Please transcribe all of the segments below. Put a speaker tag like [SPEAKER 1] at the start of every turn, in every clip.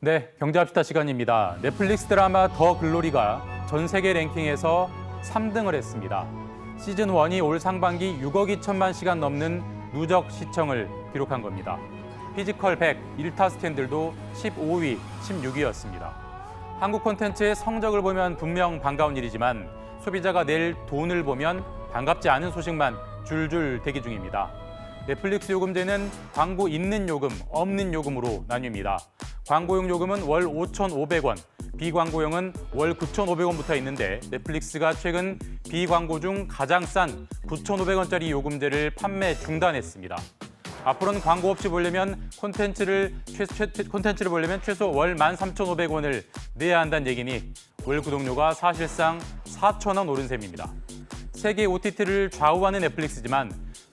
[SPEAKER 1] 네, 경제합시다 시간입니다. 넷플릭스 드라마 더 글로리가 전 세계 랭킹에서 3등을 했습니다. 시즌 1이 올 상반기 6억 2천만 시간 넘는 누적 시청을 기록한 겁니다. 피지컬 100, 일타 스캔들도 15위, 16위였습니다. 한국 콘텐츠의 성적을 보면 분명 반가운 일이지만 소비자가 낼 돈을 보면 반갑지 않은 소식만 줄줄 대기 중입니다. 넷플릭스 요금제는 광고 있는 요금, 없는 요금으로 나뉩니다. 광고용 요금은 월 5,500원, 비광고용은 월 9,500원부터 있는데 넷플릭스가 최근 비광고 중 가장 싼 9,500원짜리 요금제를 판매 중단했습니다. 앞으로는 광고 없이 보려면 콘텐츠를 보려면 최소 월 13,500원을 내야 한다는 얘기니 월 구독료가 사실상 4,000원 오른 셈입니다. 세계 OTT를 좌우하는 넷플릭스지만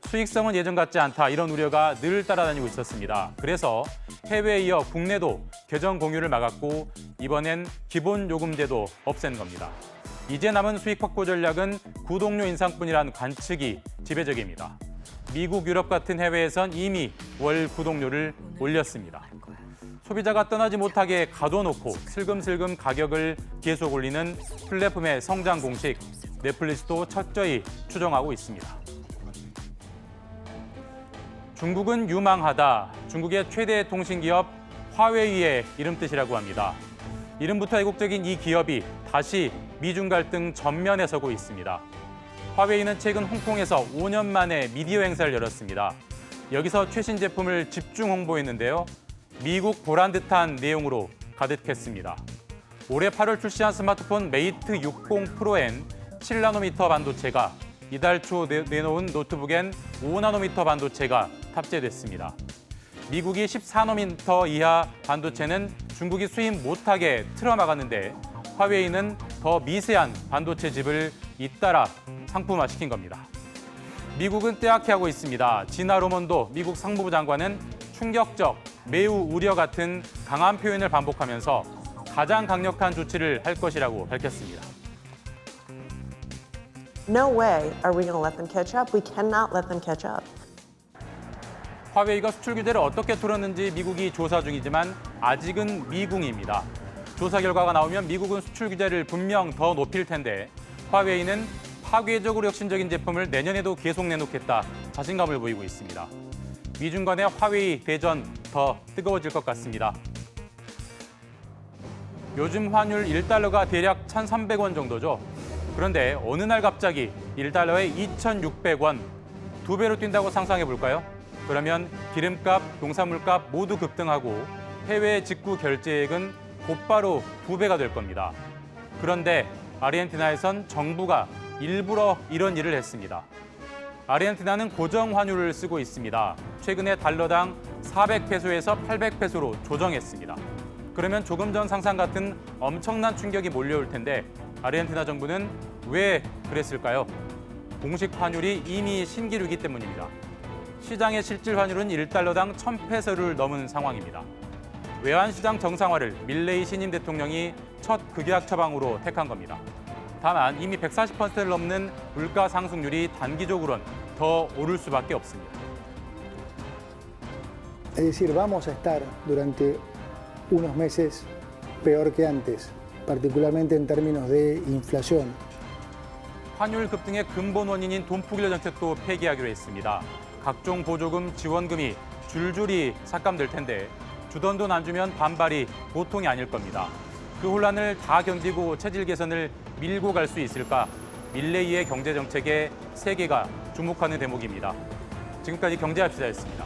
[SPEAKER 1] 수익성은 예전 같지 않다 이런 우려가 늘 따라다니고 있었습니다. 그래서 해외에 이어 국내도 계정 공유를 막았고 이번엔 기본 요금제도 없앤 겁니다. 이제 남은 수익 확보 전략은 구독료 인상뿐이란 관측이 지배적입니다. 미국, 유럽 같은 해외에선 이미 월 구독료를 올렸습니다. 소비자가 떠나지 못하게 가둬놓고 슬금슬금 가격을 계속 올리는 플랫폼의 성장 공식, 넷플릭스도 철저히 추종하고 있습니다. 중국은 유망하다. 중국의 최대 통신기업 화웨이의 이름뜻이라고 합니다. 이름부터 애국적인 이 기업이 다시 미중 갈등 전면에 서고 있습니다. 화웨이는 최근 홍콩에서 5년 만에 미디어 행사를 열었습니다. 여기서 최신 제품을 집중 홍보했는데요. 미국 보란 듯한 내용으로 가득했습니다. 올해 8월 출시한 스마트폰 메이트 60 프로엔 7나노미터 반도체가 이달 초 내놓은 노트북엔 5나노미터 반도체가 탑재됐습니다. 미국이 14나노미터 이하 반도체는 중국이 수입 못하게 틀어막았는데 화웨이는 더 미세한 반도체 칩을 잇따라 상품화시킨 겁니다. 미국은 떼약해하고 있습니다. 지나 로몬도 미국 상무부 장관은 충격적, 매우 우려 같은 강한 표현을 반복하면서 가장 강력한 조치를 할 것이라고 밝혔습니다.
[SPEAKER 2] No way are we going to let them catch up. We cannot let them catch up.
[SPEAKER 1] 화웨이가 수출 규제를 어떻게 풀었는지 미국이 조사 중이지만 아직은 미궁입니다. 조사 결과가 나오면 미국은 수출 규제를 분명 더 높일 텐데 화웨이는 파괴적으로 혁신적인 제품을 내년에도 계속 내놓겠다 자신감을 보이고 있습니다. 미중 간의 화웨이 대전 더 뜨거워질 것 같습니다. 요즘 환율 1달러가 대략 1,300원 정도죠. 그런데 어느 날 갑자기 1달러에 2,600원, 2배로 뛴다고 상상해 볼까요? 그러면 기름값, 농산물값 모두 급등하고 해외 직구 결제액은 곧바로 2배가 될 겁니다. 그런데 아르헨티나에선 정부가 일부러 이런 일을 했습니다. 아르헨티나는 고정 환율을 쓰고 있습니다. 최근에 달러당 400페소에서 800페소로 조정했습니다. 그러면 조금 전 상상 같은 엄청난 충격이 몰려올 텐데 아르헨티나 정부는 왜 그랬을까요? 공식 환율이 이미 신기루이기 때문입니다. 시장의 실질 환율은 1달러당 1,000페소를 넘은 상황입니다. 외환시장 정상화를 밀레이 신임 대통령이 첫 극약 처방으로 택한 겁니다. 다만 이미 140%를 넘는 물가 상승률이 단기적으로는 더 오를 수밖에 없습니다.
[SPEAKER 3] Es decir, vamos a estar durante unos meses peor que antes, particularmente en términos de inflación.
[SPEAKER 1] 환율 급등의 근본 원인인 돈푸길러 정책도 폐기하기로 했습니다. 각종 보조금, 지원금이 줄줄이 삭감될 텐데 주던 돈 안 주면 반발이 보통이 아닐 겁니다. 그 혼란을 다 견디고 체질 개선을 밀고 갈 수 있을까? 밀레이의 경제 정책에 세계가 주목하는 대목입니다. 지금까지 경제합시다였습니다.